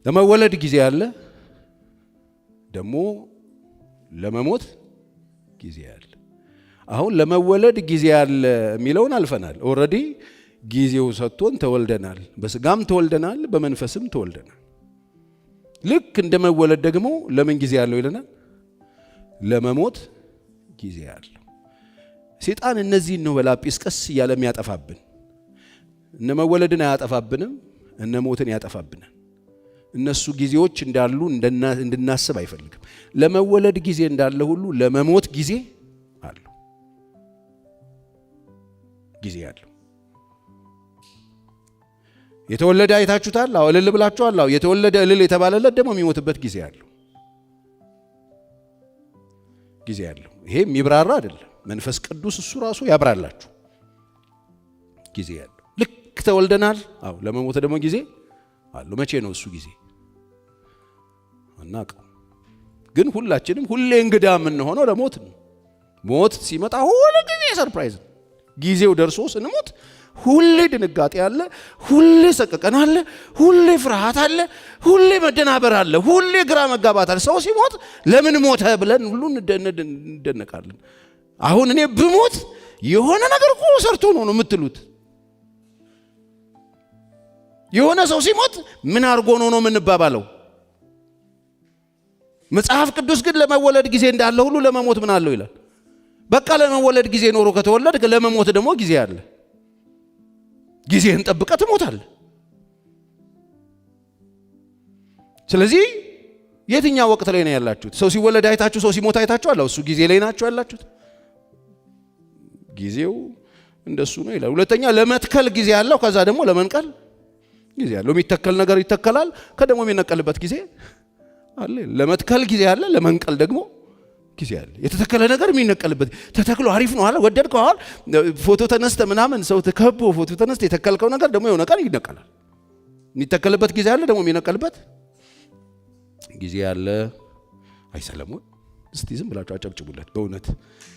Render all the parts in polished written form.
ለመወለድ ጊዜ አለ፣ ደግሞ ለመሞት ጊዜ አለ። አሁን ለመወለድ ጊዜ አለ የሚለውን አልፈናል። ኦልሬዲ ጊዜው ሰጥቶን ተወልደናል። በስጋም ተወልደናል፣ በመንፈስም ተወልደናል። ልክ እንደመወለድ ደግሞ ለምን ጊዜ አለው ይለናል? ለመሞት ጊዜ አለው። ሰይጣን እነዚህን ነው በላጲስ ቀስ እያለ የሚያጠፋብን። እነ መወለድን አያጠፋብንም፣ እነ ሞትን ያጠፋብናል። እነሱ ጊዜዎች እንዳሉ እንድናስብ አይፈልግም። ለመወለድ ጊዜ እንዳለ ሁሉ ለመሞት ጊዜ አለው። ጊዜ አለው። የተወለደ አይታችሁታል? አዎ እልል ብላችኋል? አዎ የተወለደ እልል የተባለለት ደግሞ የሚሞትበት ጊዜ አለው። ጊዜ አለው። ይሄ የሚብራራ አይደለም። መንፈስ ቅዱስ እሱ ራሱ ያብራላችሁ። ጊዜ ያለው ልክ ተወልደናል። አዎ ለመሞት ደግሞ ጊዜ አለው። መቼ ነው እሱ ጊዜ አናውቅም። ግን ሁላችንም ሁሌ እንግዳ የምንሆነው ለሞት ነው። ሞት ሲመጣ ሁሉ ጊዜ ሰርፕራይዝ ነው። ጊዜው ደርሶ ስንሞት ሁሌ ድንጋጤ አለ፣ ሁሌ ሰቀቀን አለ፣ ሁሌ ፍርሃት አለ፣ ሁሌ መደናበር አለ፣ ሁሌ ግራ መጋባት አለ። ሰው ሲሞት ለምን ሞተ ብለን ሁሉ እንደነቃለን። አሁን እኔ ብሞት የሆነ ነገር እኮ ሰርቶ ነው የምትሉት። የሆነ ሰው ሲሞት ምን አድርጎ ነው የምንባባለው? መጽሐፍ ቅዱስ ግን ለመወለድ ጊዜ እንዳለ ሁሉ ለመሞት ምን አለው ይላል። በቃ ለመወለድ ጊዜ ኖሮ ከተወለድ ለመሞት ደግሞ ጊዜ አለ። ጊዜህን ጠብቀህ ትሞታለህ። ስለዚህ የትኛው ወቅት ላይ ነው ያላችሁት? ሰው ሲወለድ አይታችሁ ሰው ሲሞት አይታችሁ አለው እሱ ጊዜ ላይ ናችሁ ያላችሁት። ጊዜው እንደሱ ነው ይላል። ሁለተኛ ለመትከል ጊዜ አለው፣ ከዛ ደግሞ ለመንቀል ጊዜ አለው። የሚተከል ነገር ይተከላል፣ ከደግሞ የሚነቀልበት ጊዜ አለ። ለመትከል ጊዜ አለ፣ ለመንቀል ደግሞ ጊዜ አለ። የተተከለ ነገር የሚነቀልበት ተተክሎ አሪፍ ነው አለ ወደድከው አለ ፎቶ ተነስተ ምናምን ሰው ተከቦ ፎቶ ተነስተ የተከልከው ነገር ደግሞ የሆነ ቀን ይነቀላል። የሚተከልበት ጊዜ አለ፣ ደግሞ የሚነቀልበት ጊዜ አለ። አይ ሰለሞን እስቲ ዝም ብላችሁ አጨብጭቡለት። በእውነት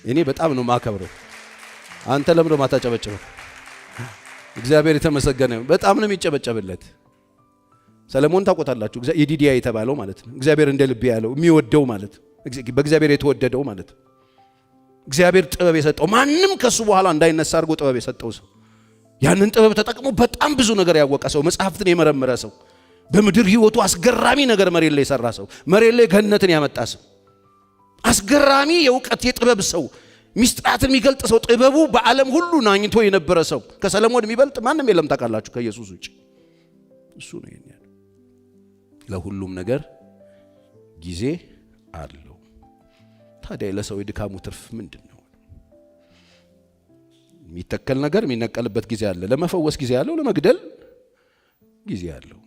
እኔ በጣም ነው ማከብረው። አንተ ለምን ማታጨበጭበው? እግዚአብሔር የተመሰገነ በጣም ነው የሚጨበጨብለት። ሰለሞን ታውቁታላችሁ፣ ኢዲዲያ የተባለው ማለት ነው። እግዚአብሔር እንደ ልብ ያለው የሚወደው ማለት ነው። በእግዚአብሔር የተወደደው ማለት ነው። እግዚአብሔር ጥበብ የሰጠው ማንም ከሱ በኋላ እንዳይነሳ አድርጎ ጥበብ የሰጠው ሰው፣ ያንን ጥበብ ተጠቅሞ በጣም ብዙ ነገር ያወቀ ሰው፣ መጽሐፍትን የመረመረ ሰው፣ በምድር ህይወቱ አስገራሚ ነገር መሬት ላይ የሰራ ሰው፣ መሬት ላይ ገነትን ያመጣ ሰው፣ አስገራሚ የእውቀት የጥበብ ሰው፣ ሚስጥራትን የሚገልጥ ሰው፣ ጥበቡ በዓለም ሁሉ ናኝቶ የነበረ ሰው፣ ከሰለሞን የሚበልጥ ማንም የለም ታውቃላችሁ ከኢየሱስ ውጭ። እሱ ነው ያለው። ለሁሉም ነገር ጊዜ አለው። ታዲያ ለሰው የድካሙ ትርፍ ምንድን ነው? የሚተከል ነገር የሚነቀልበት ጊዜ አለ። ለመፈወስ ጊዜ አለው፣ ለመግደል ጊዜ አለው።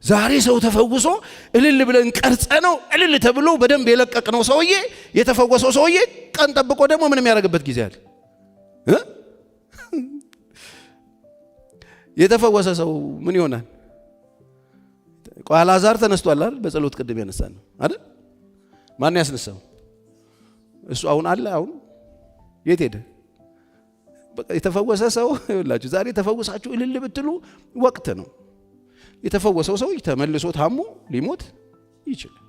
ዛሬ ሰው ተፈውሶ እልል ብለን ቀርጸ ነው እልል ተብሎ በደንብ የለቀቅነው ሰውዬ የተፈወሰው ሰውዬ ቀን ጠብቆ ደግሞ ምን የሚያደርግበት ጊዜ አለ። የተፈወሰ ሰው ምን ይሆናል? አልዓዛር ተነስቷል አይደል? በጸሎት ቅድም ያነሳን ነው አይደል? ማን ያስነሳው? እሱ አሁን አለ። አሁን የት ሄደ? በቃ የተፈወሰ ሰው ይላችሁ። ዛሬ ተፈውሳችሁ እልል ብትሉ ወቅት ነው። የተፈወሰው ሰው ተመልሶ ታሞ ሊሞት ይችላል።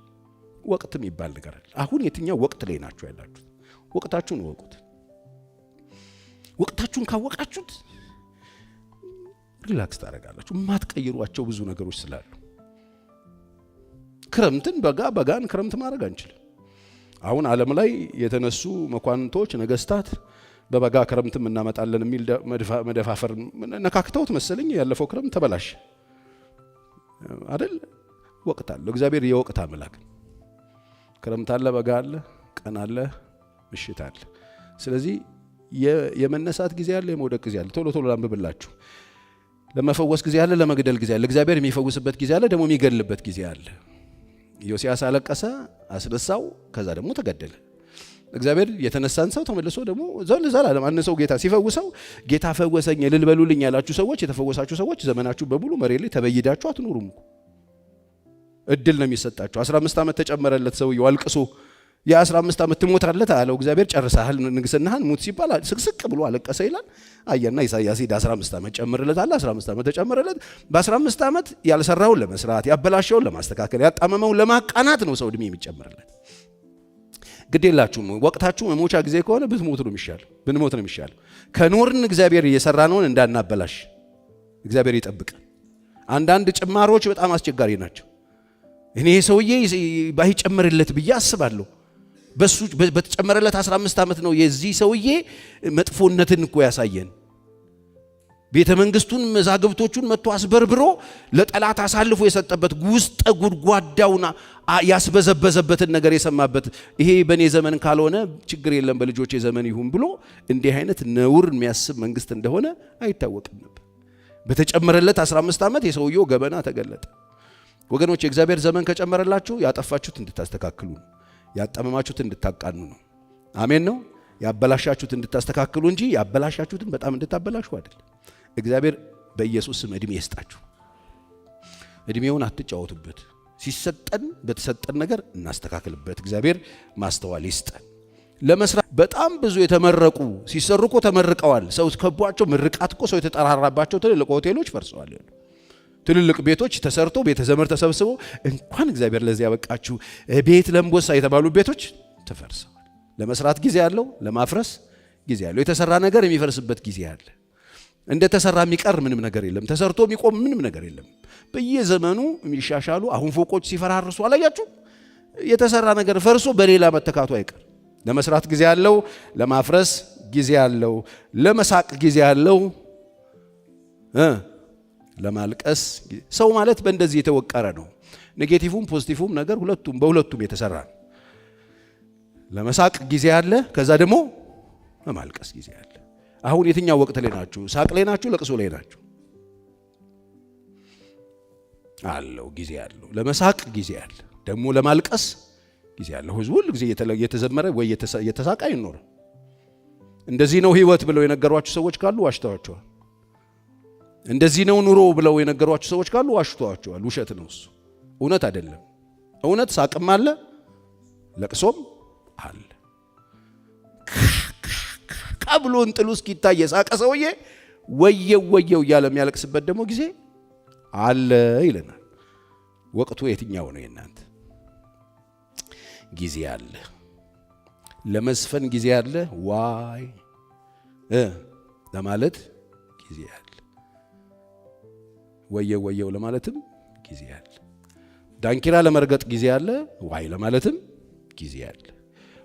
ወቅት የሚባል ነገር አለ። አሁን የትኛው ወቅት ላይ ናችሁ ያላችሁት? ወቅታችሁን ወቁት። ወቅታችሁን ካወቃችሁት ሪላክስ ታደርጋላችሁ። የማትቀይሯቸው ብዙ ነገሮች ስላሉ ክረምትን በጋ፣ በጋን ክረምት ማድረግ አንችልም። አሁን ዓለም ላይ የተነሱ መኳንንቶች ነገስታት በበጋ ክረምትም እናመጣለን የሚል መደፋፈር ነካክተውት መሰለኝ ያለፈው ክረምት ተበላሽ አይደል? ወቅት አለ። እግዚአብሔር የወቅት አምላክ። ክረምት አለ፣ በጋ አለ፣ ቀን አለ፣ ምሽት አለ። ስለዚህ የመነሳት ጊዜ አለ፣ የመውደቅ ጊዜ አለ። ቶሎ ቶሎ ላንብብላችሁ። ለመፈወስ ጊዜ አለ፣ ለመግደል ጊዜ አለ። እግዚአብሔር የሚፈውስበት ጊዜ አለ፣ ደግሞ የሚገድልበት ጊዜ አለ። ዮሲያስ አለቀሰ፣ አስነሳው፣ ከዛ ደግሞ ተገደለ። እግዚአብሔር የተነሳን ሰው ተመልሶ ደግሞ ዘላለም አንሰው ጌታ ሲፈውሰው ጌታ ፈወሰኝ እልል በሉልኝ ያላችሁ ሰዎች፣ የተፈወሳችሁ ሰዎች ዘመናችሁ በሙሉ መሬት ላይ ተበይዳችሁ አትኖሩም። እድል ነው የሚሰጣችሁ። 15 ዓመት ተጨመረለት ሰውየው አልቅሶ የ15 ዓመት ትሞታለህ አለው እግዚአብሔር። ጨርሰሃል ንግስናህን ሙት ሲባል ስቅስቅ ብሎ አለቀሰ ይላል። አያና ኢሳይያስ 15 ዓመት ጨምርለት አለ። 15 ዓመት ተጨመረለት። በ15 ዓመት ያልሰራውን ለመስራት ያበላሸውን ለማስተካከል ያጣመመውን ለማቃናት ነው ሰው እድሜ የሚጨምርለት። ግዴላችሁም ወቅታችሁ መሞቻ ጊዜ ከሆነ ብትሞት ነው የሚሻለው፣ ብንሞት ነው የሚሻለው። ከኖርን እግዚአብሔር እየሰራነውን እንዳናበላሽ እግዚአብሔር ይጠብቅ። አንዳንድ ጭማሮች በጣም አስቸጋሪ ናቸው። እኔ ሰውዬ ባይጨምርለት ብዬ አስባለሁ። በሱ በተጨመረለት 15 ዓመት ነው የዚህ ሰውዬ መጥፎነትን እኮ ያሳየን። ቤተ መንግስቱን መዛግብቶቹን መጥቶ አስበርብሮ ለጠላት አሳልፎ የሰጠበት ውስጠ ጉድጓዳውና ያስበዘበዘበትን ነገር የሰማበት ይሄ በኔ ዘመን ካልሆነ ችግር የለም በልጆቼ ዘመን ይሁን ብሎ እንዲህ አይነት ነውር የሚያስብ መንግስት እንደሆነ አይታወቅም ነበር። በተጨመረለት 15 ዓመት የሰውየው ገበና ተገለጠ። ወገኖች የእግዚአብሔር ዘመን ከጨመረላችሁ ያጠፋችሁት እንድታስተካክሉ ነው። ያጣመማችሁት እንድታቃኑ ነው። አሜን ነው። ያበላሻችሁት እንድታስተካክሉ እንጂ ያበላሻችሁትን በጣም እንድታበላሹ አይደለም። እግዚአብሔር በኢየሱስ ስም እድሜ ይስጣችሁ። እድሜውን አትጫወቱበት። ሲሰጠን በተሰጠን ነገር እናስተካክልበት። እግዚአብሔር ማስተዋል ይስጠን። ለመስራት በጣም ብዙ የተመረቁ ሲሰሩ እኮ ተመርቀዋል። ሰው ከቧቸው ምርቃት እኮ ሰው የተጠራራባቸው ትልልቅ ሆቴሎች ፈርሰዋል። ትልልቅ ቤቶች ተሰርቶ ቤተ ዘመድ ተሰብስቦ እንኳን እግዚአብሔር ለዚህ ያበቃችሁ ቤት ለምቦሳ የተባሉ ቤቶች ተፈርሰዋል። ለመስራት ጊዜ አለው፣ ለማፍረስ ጊዜ አለው። የተሰራ ነገር የሚፈርስበት ጊዜ አለ። እንደ ተሰራ የሚቀር ምንም ነገር የለም። ተሰርቶ የሚቆም ምንም ነገር የለም። በየዘመኑ የሚሻሻሉ አሁን ፎቆች ሲፈራርሱ አላያችሁ? የተሰራ ነገር ፈርሶ በሌላ መተካቱ አይቀር። ለመስራት ጊዜ አለው፣ ለማፍረስ ጊዜ አለው፣ ለመሳቅ ጊዜ አለው፣ ለማልቀስ። ሰው ማለት በእንደዚህ የተወቀረ ነው። ኔጌቲቭም ፖዚቲቭም ነገር በሁለቱም የተሰራ ነው። ለመሳቅ ጊዜ አለ፣ ከዛ ደግሞ ለማልቀስ ጊዜ አለ። አሁን የትኛው ወቅት ላይ ናችሁ? ሳቅ ላይ ናችሁ? ለቅሶ ላይ ናችሁ? አለው ጊዜ አለው። ለመሳቅ ጊዜ አለ፣ ደግሞ ለማልቀስ ጊዜ አለ። ህዝቡ ሁሉ ጊዜ እየተዘመረ ወይ እየተሳቀ አይኖር። እንደዚህ ነው ህይወት ብለው የነገሯችሁ ሰዎች ካሉ ዋሽተዋቸዋል። እንደዚህ ነው ኑሮ ብለው የነገሯችሁ ሰዎች ካሉ ዋሽተዋቸዋል። ውሸት ነው እሱ፣ እውነት አይደለም። እውነት ሳቅም አለ፣ ለቅሶም አለ። ቀብሎ እንጥሉ እስኪታይ የሳቀ ሰውዬ ወየው እያለ የሚያለቅስበት ደግሞ ጊዜ አለ ይለናል። ወቅቱ የትኛው ነው የእናንተ? ጊዜ አለ። ለመዝፈን ጊዜ አለ፣ ዋይ ለማለት ጊዜ አለ፣ ወየው ለማለትም ጊዜ አለ። ዳንኪራ ለመርገጥ ጊዜ አለ፣ ዋይ ለማለትም ጊዜ አለ።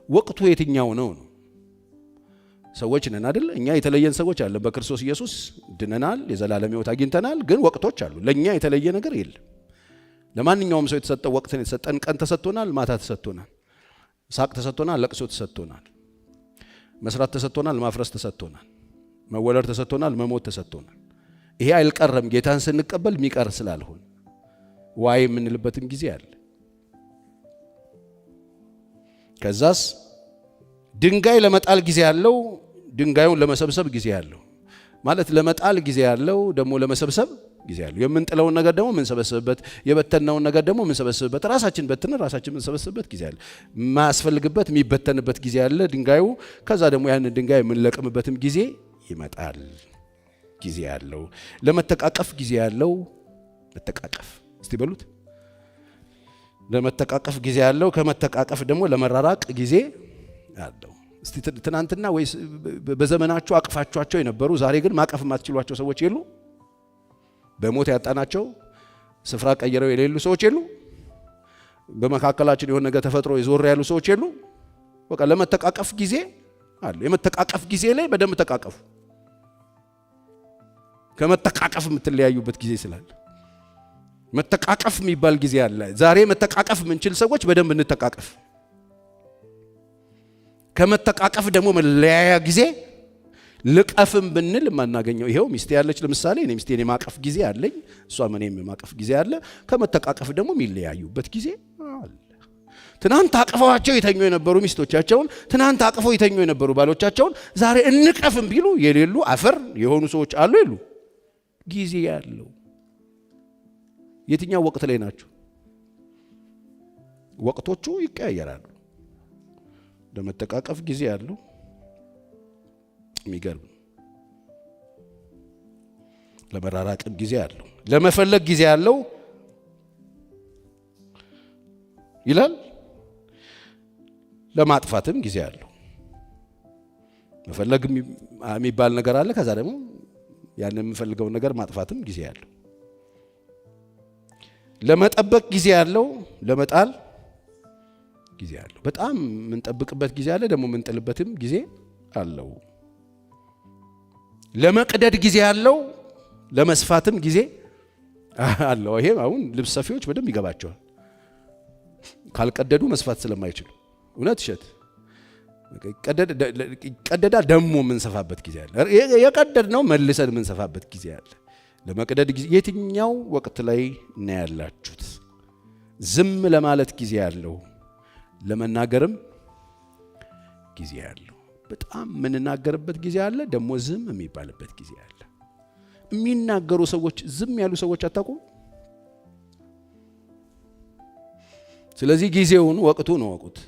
ወቅቱ የትኛው ነው? ሰዎች ነን አይደል? እኛ የተለየን ሰዎች አለ። በክርስቶስ ኢየሱስ ድነናል፣ የዘላለም ሕይወት አግኝተናል። ግን ወቅቶች አሉ። ለኛ የተለየ ነገር የለም። ለማንኛውም ሰው የተሰጠው ወቅት ነው። የተሰጠን ቀን ተሰጥቶናል፣ ማታ ተሰጥቶናል፣ ሳቅ ተሰጥቶናል፣ ለቅሶ ተሰጥቶናል፣ መስራት ተሰጥቶናል፣ ማፍረስ ተሰጥቶናል፣ መወለድ ተሰጥቶናል፣ መሞት ተሰጥቶናል። ይሄ አይልቀረም። ጌታን ስንቀበል የሚቀር ስላልሆነ ዋይ የምንልበትም ጊዜ አለ። ከዛስ ድንጋይ ለመጣል ጊዜ ያለው፣ ድንጋዩን ለመሰብሰብ ጊዜ ያለው ማለት ለመጣል ጊዜ ያለው ደግሞ ለመሰብሰብ ጊዜ ያለው። የምንጥለውን ነገር ደግሞ የምንሰበስብበት፣ የበተነውን ነገር ደግሞ የምንሰበስብበት፣ ራሳችን በትነን ራሳችን የምንሰበስብበት ጊዜ አለ። የማያስፈልግበት የሚበተንበት ጊዜ አለ ድንጋዩ። ከዛ ደግሞ ያንን ድንጋይ የምንለቅምበትም ጊዜ ይመጣል። ጊዜ ያለው ለመተቃቀፍ ጊዜ ያለው፣ መተቃቀፍ እስቲ በሉት። ለመተቃቀፍ ጊዜ ያለው፣ ከመተቃቀፍ ደግሞ ለመራራቅ ጊዜ አለው። እስቲ ትናንትና ወይስ በዘመናችሁ አቅፋቿቸው የነበሩ ዛሬ ግን ማቀፍ የማትችሏቸው ሰዎች የሉ? በሞት ያጣናቸው ስፍራ ቀይረው የሌሉ ሰዎች የሉ? በመካከላችን የሆነ ነገር ተፈጥሮ የዞር ያሉ ሰዎች የሉ? በቃ ለመተቃቀፍ ጊዜ አለ። የመተቃቀፍ ጊዜ ላይ በደንብ ተቃቀፉ። ከመተቃቀፍ የምትለያዩበት ጊዜ ስላለ መተቃቀፍ የሚባል ጊዜ አለ። ዛሬ መተቃቀፍ የምንችል ሰዎች በደንብ እንተቃቀፍ። ከመተቃቀፍ ደግሞ መለያያ ጊዜ ልቀፍም ብንል የማናገኘው ይሄው ሚስቴ ያለች ለምሳሌ እኔ ሚስቴን የማቀፍ ጊዜ አለኝ፣ እሷም እኔም የማቀፍ ጊዜ አለ። ከመተቃቀፍ ደግሞ የሚለያዩበት ጊዜ አለ። ትናንት አቅፈዋቸው የተኙ የነበሩ ሚስቶቻቸውን፣ ትናንት አቅፈው የተኙ የነበሩ ባሎቻቸውን ዛሬ እንቀፍም ቢሉ የሌሉ አፈር የሆኑ ሰዎች አሉ የሉ? ጊዜ ያለው የትኛው ወቅት ላይ ናቸው? ወቅቶቹ ይቀያየራሉ። ለመጠቃቀፍ ጊዜ አለው። የሚገርም ለመራራቅም ጊዜ አለው። ለመፈለግ ጊዜ አለው ይላል። ለማጥፋትም ጊዜ አለው። መፈለግ የሚባል ነገር አለ። ከዛ ደግሞ ያንን የምፈልገውን ነገር ማጥፋትም ጊዜ አለው። ለመጠበቅ ጊዜ አለው፣ ለመጣል ጊዜ አለው። በጣም የምንጠብቅበት ጊዜ አለ፣ ደግሞ የምንጥልበትም ጊዜ አለው። ለመቅደድ ጊዜ አለው፣ ለመስፋትም ጊዜ አለው። ይሄ አሁን ልብስ ሰፊዎች በደንብ ይገባቸዋል። ካልቀደዱ መስፋት ስለማይችሉ እውነት እሸት ይቀደዳል። ደግሞ የምንሰፋበት ጊዜ አለ። የቀደድነው መልሰን የምንሰፋበት ጊዜ አለ። ለመቅደድ ጊዜ የትኛው ወቅት ላይ ነው ያላችሁት? ዝም ለማለት ጊዜ አለው፣ ለመናገርም ጊዜ አለው። በጣም የምንናገርበት ጊዜ አለ፣ ደግሞ ዝም የሚባልበት ጊዜ አለ። የሚናገሩ ሰዎች ዝም ያሉ ሰዎች አታውቁም? ስለዚህ ጊዜውን ወቅቱ ነው ወቁት።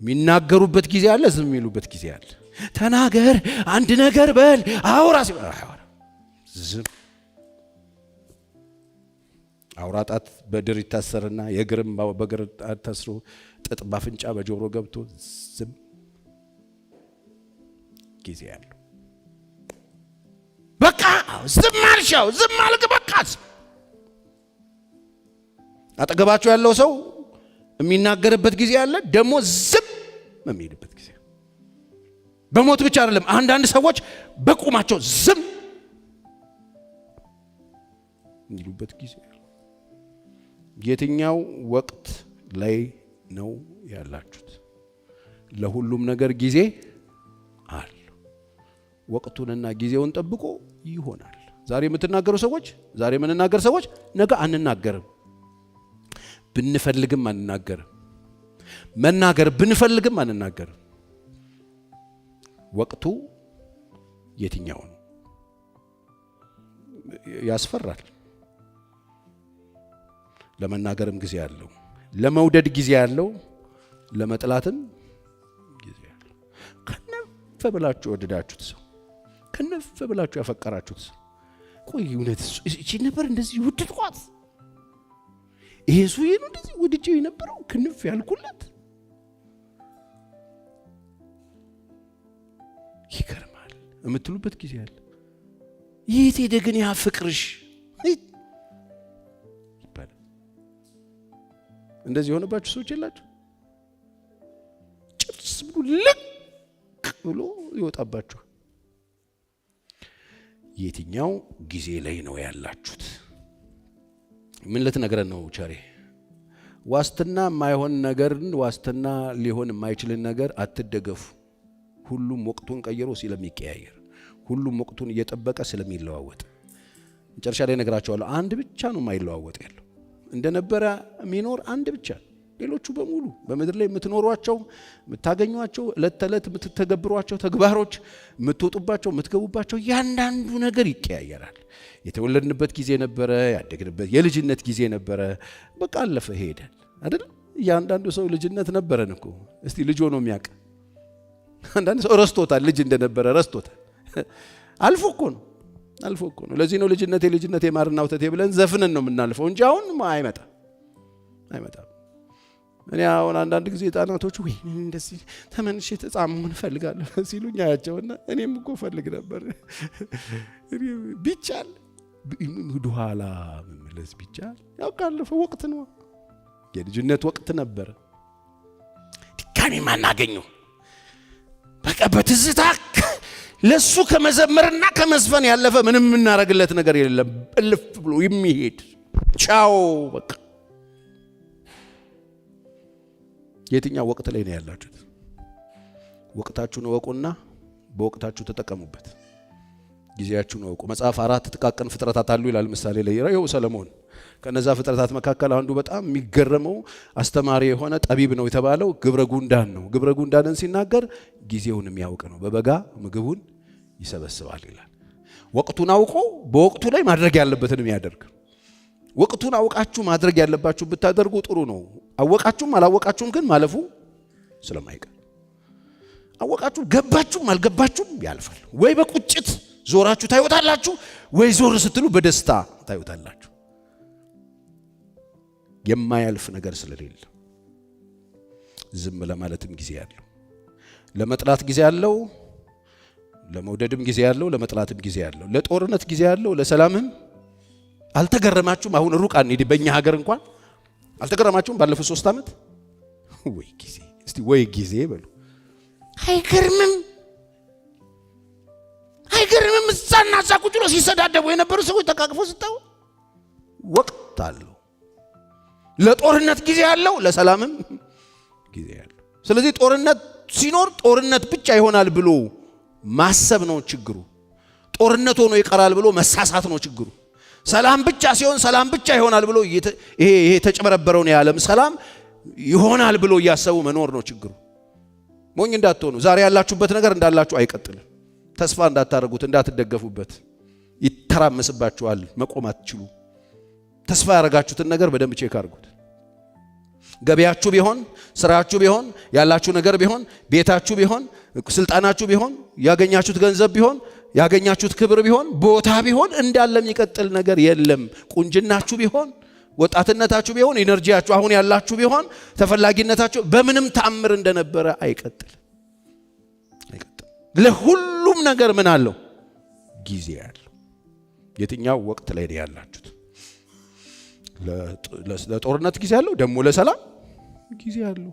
የሚናገሩበት ጊዜ አለ፣ ዝም የሚሉበት ጊዜ አለ። ተናገር፣ አንድ ነገር በል፣ አውራ ዝም። አውራጣት በድር ይታሰርና የግርም በግር ታስሮ ጥጥ ባፍንጫ በጆሮ ገብቶ ዝም ጊዜ አለው። በቃ ዝም አልሻው፣ ዝም አልክ፣ በቃ አጠገባቸው ያለው ሰው የሚናገርበት ጊዜ አለ፣ ደግሞ ዝም የሚልበት ጊዜ። በሞት ብቻ አይደለም፣ አንዳንድ ሰዎች በቁማቸው ዝም የሚሉበት ጊዜ። የትኛው ወቅት ላይ ነው ያላችሁት? ለሁሉም ነገር ጊዜ አለ። ወቅቱንና ጊዜውን ጠብቆ ይሆናል። ዛሬ የምትናገሩ ሰዎች፣ ዛሬ የምንናገር ሰዎች ነገ አንናገርም። ብንፈልግም አንናገርም። መናገር ብንፈልግም አንናገርም። ወቅቱ የትኛው ነው? ያስፈራል። ለመናገርም ጊዜ አለው፣ ለመውደድ ጊዜ አለው፣ ለመጥላትም ጊዜ አለው። ከነፈ ብላችሁ ወደዳችሁት ሰው፣ ከነፈ ብላችሁ ያፈቀራችሁት ሰው፣ ቆይ እውነት እቺ ነበር እንደዚህ ውድድቋት፣ ይሄ ሰውዬ ነው እንደዚህ ወድጄው የነበረው ክንፍ ያልኩለት። ይገርማል የምትሉበት ጊዜ አለ። የት ሄደ ግን ያ ፍቅርሽ ይባላል። እንደዚህ የሆነባችሁ ሰዎች የላችሁ? ጭርስ ብሎ ልቅ ብሎ ይወጣባችሁ። የትኛው ጊዜ ላይ ነው ያላችሁት? ምን ልትነግረን ነው ቸሬ? ዋስትና የማይሆን ነገርን ዋስትና ሊሆን የማይችልን ነገር አትደገፉ። ሁሉም ወቅቱን ቀይሮ ስለሚቀያየር፣ ሁሉም ወቅቱን እየጠበቀ ስለሚለዋወጥ መጨረሻ ላይ ነግራቸዋለሁ። አንድ ብቻ ነው የማይለዋወጥ ያለው፣ እንደነበረ የሚኖር አንድ ብቻ። ሌሎቹ በሙሉ በምድር ላይ የምትኖሯቸው፣ የምታገኟቸው፣ ዕለት ተዕለት የምትተገብሯቸው ተግባሮች፣ የምትወጡባቸው፣ የምትገቡባቸው ያንዳንዱ ነገር ይቀያየራል። የተወለድንበት ጊዜ ነበረ፣ ያደግንበት የልጅነት ጊዜ ነበረ። በቃ አለፈ ሄደ አይደል? እያንዳንዱ ሰው ልጅነት ነበረን እኮ። እስቲ ልጅ ሆኖ የሚያውቅ አንዳንድ ሰው ረስቶታል፣ ልጅ እንደነበረ ረስቶታል። አልፎ እኮ ነው። ለዚህ ነው ልጅነቴ ማርና ወተቴ ብለን ዘፍነን ነው የምናልፈው እንጂ አሁን አይመጣም። እኔ አሁን አንዳንድ ጊዜ ህፃናቶች ወይ እንደዚህ ተመንሼ ህፃን መሆን እፈልጋለሁ ሲሉኝ አያቸውና እኔም እኮ እፈልግ ነበር። ቢቻል ወደኋላ መመለስ ቢቻል፣ ያው ካለፈው ወቅት ነው፣ የልጅነት ወቅት ነበረ። ድጋሜ ማናገኘው በቃ በትዝታ ለሱ ከመዘመርና ከመዝፈን ያለፈ ምንም የምናረግለት ነገር የለም። እልፍ ብሎ የሚሄድ ቻው በቃ። የትኛው ወቅት ላይ ነው ያላችሁት? ወቅታችሁን እወቁና በወቅታችሁ ተጠቀሙበት። ጊዜያችሁን እወቁ። መጽሐፍ 4 ጥቃቅን ፍጥረታት አሉ ይላል ምሳሌ ላይ ይኸው ሰለሞን። ከነዛ ፍጥረታት መካከል አንዱ በጣም የሚገረመው አስተማሪ የሆነ ጠቢብ ነው የተባለው ግብረ ጉንዳን ነው። ግብረ ጉንዳንን ሲናገር ጊዜውን የሚያውቅ ነው። በበጋ ምግቡን ይሰበስባል ይላል። ወቅቱን አውቆ በወቅቱ ላይ ማድረግ ያለበትን የሚያደርግ። ወቅቱን አውቃችሁ ማድረግ ያለባችሁ ብታደርጉ ጥሩ ነው። አወቃችሁም አላወቃችሁም ግን ማለፉ ስለማይቀር አወቃችሁ ገባችሁም አልገባችሁም ያልፋል። ወይ በቁጭት ዞራችሁ ታዩታላችሁ ወይ ዞር ስትሉ በደስታ ታዩታላችሁ። የማያልፍ ነገር ስለሌለ ዝም ለማለትም ጊዜ ያለው፣ ለመጥላት ጊዜ ያለው፣ ለመውደድም ጊዜ ያለው፣ ለመጥላትም ጊዜ ያለው፣ ለጦርነት ጊዜ ያለው፣ ለሰላምም። አልተገረማችሁም? አሁን ሩቅ አንሄድ፣ በእኛ ሀገር እንኳን አልተገረማችሁም? ባለፉት 3 ዓመት ወይ ጊዜ እስቲ ወይ ጊዜ በሉ። አይገርምም? አይገርምም? እዛና እዛ ቁጭ ብለው ሲሰዳደቡ የነበሩ ሰዎች ተቃቅፎ ስታው ወቅት አለው። ለጦርነት ጊዜ ያለው፣ ለሰላምም ጊዜ ያለው። ስለዚህ ጦርነት ሲኖር ጦርነት ብቻ ይሆናል ብሎ ማሰብ ነው ችግሩ። ጦርነት ሆኖ ይቀራል ብሎ መሳሳት ነው ችግሩ። ሰላም ብቻ ሲሆን ሰላም ብቻ ይሆናል ብሎ ይሄ የተጨመረበረውን የዓለም ሰላም ይሆናል ብሎ እያሰቡ መኖር ነው ችግሩ። ሞኝ እንዳትሆኑ። ዛሬ ያላችሁበት ነገር እንዳላችሁ አይቀጥልም። ተስፋ እንዳታረጉት፣ እንዳትደገፉበት። ይተራመስባችኋል፣ መቆም አትችሉ። ተስፋ ያረጋችሁትን ነገር በደንብ ቼክ አድርጉት። ገበያችሁ ቢሆን፣ ስራችሁ ቢሆን፣ ያላችሁ ነገር ቢሆን፣ ቤታችሁ ቢሆን፣ ስልጣናችሁ ቢሆን፣ ያገኛችሁት ገንዘብ ቢሆን፣ ያገኛችሁት ክብር ቢሆን፣ ቦታ ቢሆን እንዳለ የሚቀጥል ነገር የለም። ቁንጅናችሁ ቢሆን፣ ወጣትነታችሁ ቢሆን፣ ኢነርጂያችሁ አሁን ያላችሁ ቢሆን፣ ተፈላጊነታችሁ በምንም ተአምር እንደነበረ አይቀጥል። ለሁሉም ነገር ምን አለው? ጊዜ ያለው። የትኛው ወቅት ላይ ነው ያላችሁት? ለጦርነት ጊዜ ያለው፣ ደግሞ ለሰላም ጊዜ ያለው።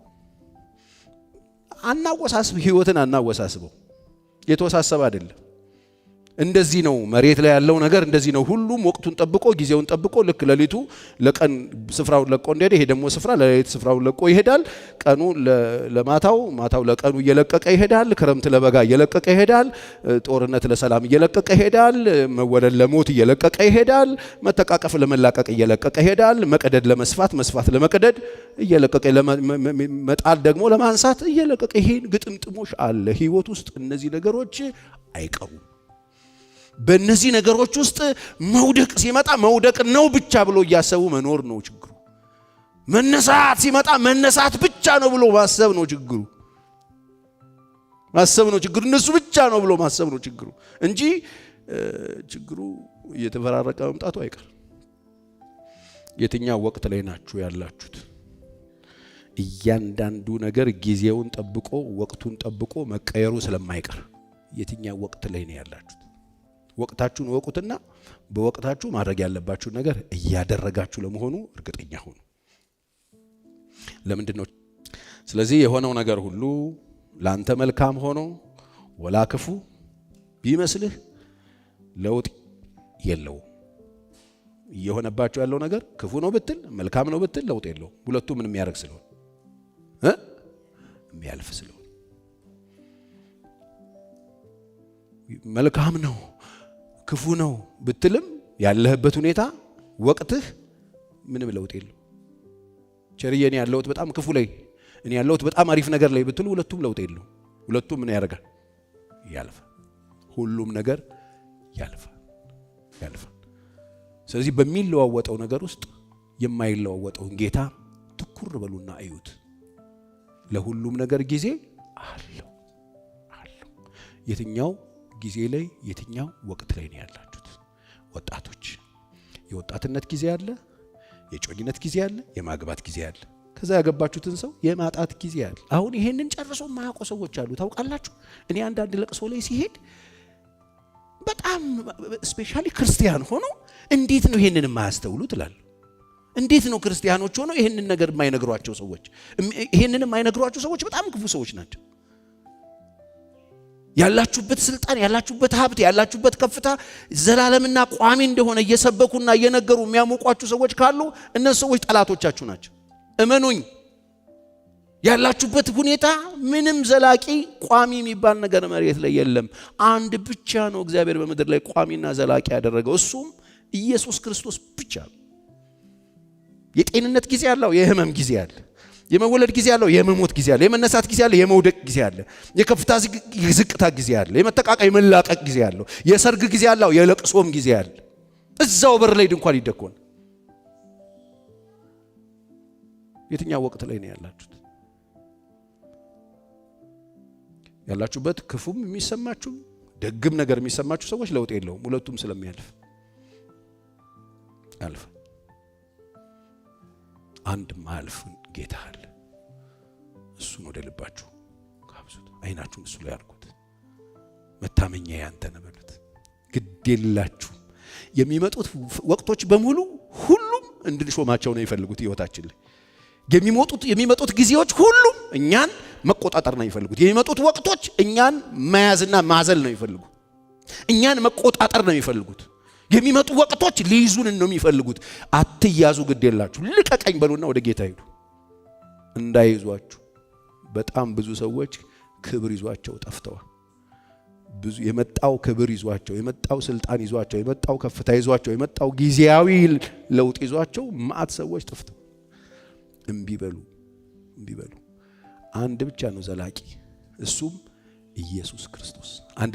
አናወሳስብ፣ ህይወትን አናወሳስበው። የተወሳሰበ አይደለም። እንደዚህ ነው መሬት ላይ ያለው ነገር እንደዚህ ነው። ሁሉም ወቅቱን ጠብቆ ጊዜውን ጠብቆ ልክ ሌሊቱ ለቀን ስፍራውን ለቆ እንደሄደ ይሄ ደግሞ ስፍራ ለሌሊት ስፍራውን ለቆ ይሄዳል። ቀኑ ለማታው፣ ማታው ለቀኑ እየለቀቀ ይሄዳል። ክረምት ለበጋ እየለቀቀ ይሄዳል። ጦርነት ለሰላም እየለቀቀ ይሄዳል። መወለድ ለሞት እየለቀቀ ይሄዳል። መተቃቀፍ ለመላቀቅ እየለቀቀ ይሄዳል። መቀደድ ለመስፋት፣ መስፋት ለመቀደድ እየለቀቀ መጣል ደግሞ ለማንሳት እየለቀቀ ይሄን ግጥምጥሞሽ አለ ህይወት ውስጥ። እነዚህ ነገሮች አይቀሩም። በእነዚህ ነገሮች ውስጥ መውደቅ ሲመጣ መውደቅ ነው ብቻ ብሎ እያሰቡ መኖር ነው ችግሩ። መነሳት ሲመጣ መነሳት ብቻ ነው ብሎ ማሰብ ነው ችግሩ። ማሰብ ነው ችግሩ። እነሱ ብቻ ነው ብሎ ማሰብ ነው ችግሩ እንጂ ችግሩ እየተፈራረቀ መምጣቱ አይቀር። የትኛው ወቅት ላይ ናችሁ ያላችሁት? እያንዳንዱ ነገር ጊዜውን ጠብቆ ወቅቱን ጠብቆ መቀየሩ ስለማይቀር የትኛው ወቅት ላይ ነው ያላችሁት? ወቅታችሁን ወቁትና በወቅታችሁ ማድረግ ያለባችሁ ነገር እያደረጋችሁ ለመሆኑ እርግጠኛ ሁኑ። ለምንድን ነው? ስለዚህ የሆነው ነገር ሁሉ ላንተ መልካም ሆኖ ወላ ክፉ ቢመስልህ ለውጥ የለውም። እየሆነባችሁ ያለው ነገር ክፉ ነው ብትል መልካም ነው ብትል ለውጥ የለውም። ሁለቱም ምን የሚያደርግ ስለሆነ የሚያልፍ ስለሆነ መልካም ነው ክፉ ነው ብትልም ያለህበት ሁኔታ ወቅትህ ምንም ለውጥ የለው። ቸርዬ እኔ ያለሁት በጣም ክፉ ላይ፣ እኔ ያለሁት በጣም አሪፍ ነገር ላይ ብትሉ ሁለቱም ለውጥ የለው። ሁለቱም ምን ያደርጋል? ያልፋል። ሁሉም ነገር ያልፋል። ስለዚህ በሚለዋወጠው ነገር ውስጥ የማይለዋወጠውን ጌታ ትኩር በሉና እዩት። ለሁሉም ነገር ጊዜ አለው። የትኛው ጊዜ ላይ የትኛው ወቅት ላይ ነው ያላችሁት? ወጣቶች የወጣትነት ጊዜ አለ፣ የጮኝነት ጊዜ አለ፣ የማግባት ጊዜ አለ። ከዛ ያገባችሁትን ሰው የማጣት ጊዜ አለ። አሁን ይሄንን ጨርሶ ማያውቁ ሰዎች አሉ። ታውቃላችሁ? እኔ አንዳንድ ለቅሶ ላይ ሲሄድ በጣም ስፔሻሊ ክርስቲያን ሆኖ እንዴት ነው ይሄንን የማያስተውሉት እላለሁ። እንዴት ነው ክርስቲያኖች ሆነው ይሄንን ነገር የማይነግሯቸው ሰዎች? ይሄንን የማይነግሯቸው ሰዎች በጣም ክፉ ሰዎች ናቸው። ያላችሁበት ስልጣን፣ ያላችሁበት ሀብት፣ ያላችሁበት ከፍታ ዘላለምና ቋሚ እንደሆነ እየሰበኩና እየነገሩ የሚያሞቋችሁ ሰዎች ካሉ እነሱ ሰዎች ጠላቶቻችሁ ናቸው። እመኑኝ። ያላችሁበት ሁኔታ ምንም ዘላቂ ቋሚ የሚባል ነገር መሬት ላይ የለም። አንድ ብቻ ነው እግዚአብሔር በምድር ላይ ቋሚና ዘላቂ ያደረገው፣ እሱም ኢየሱስ ክርስቶስ ብቻ ነው። የጤንነት ጊዜ አለው፣ የህመም ጊዜ አለ። የመወለድ ጊዜ አለው፣ የመሞት ጊዜ አለ። የመነሳት ጊዜ አለ፣ የመውደቅ ጊዜ አለ። የከፍታ ዝቅታ ጊዜ አለ። የመተቃቀ የመላቀቅ ጊዜ አለው። የሰርግ ጊዜ አለው፣ የለቅሶም ጊዜ አለ። እዛው በር ላይ ድንኳን ይደኮን። የትኛው ወቅት ላይ ነው ያላችሁት? ያላችሁበት ክፉም የሚሰማችሁ ደግም ነገር የሚሰማችሁ ሰዎች ለውጥ የለውም። ሁለቱም ስለሚያልፍ አልፈ አንድ ማልፍ ጌታ አለ። እሱን ወደ ልባችሁ ካብዙት። አይናችሁን እሱ ላይ አድርጉት። መታመኛ ያንተ ነው በሉት። ግድ የላችሁ የሚመጡት ወቅቶች በሙሉ ሁሉም እንድንሾማቸው ነው የሚፈልጉት። ህይወታችን ላይ የሚመጡት ጊዜዎች ሁሉም እኛን መቆጣጠር ነው የሚፈልጉት። የሚመጡት ወቅቶች እኛን መያዝና ማዘል ነው የሚፈልጉት። እኛን መቆጣጠር ነው የሚፈልጉት። የሚመጡ ወቅቶች ሊይዙን ነው የሚፈልጉት። አትያዙ፣ ግድ የላችሁ ልቀቀኝ በሉና ወደ ጌታ ሂዱ። እንዳይዟችሁ። በጣም ብዙ ሰዎች ክብር ይዟቸው ጠፍተዋል። ብዙ የመጣው ክብር ይዟቸው፣ የመጣው ስልጣን ይዟቸው፣ የመጣው ከፍታ ይዟቸው፣ የመጣው ጊዜያዊ ለውጥ ይዟቸው ማአት ሰዎች ጠፍተው እምቢ በሉ። አንድ ብቻ ነው ዘላቂ፣ እሱም ኢየሱስ ክርስቶስ። አንድ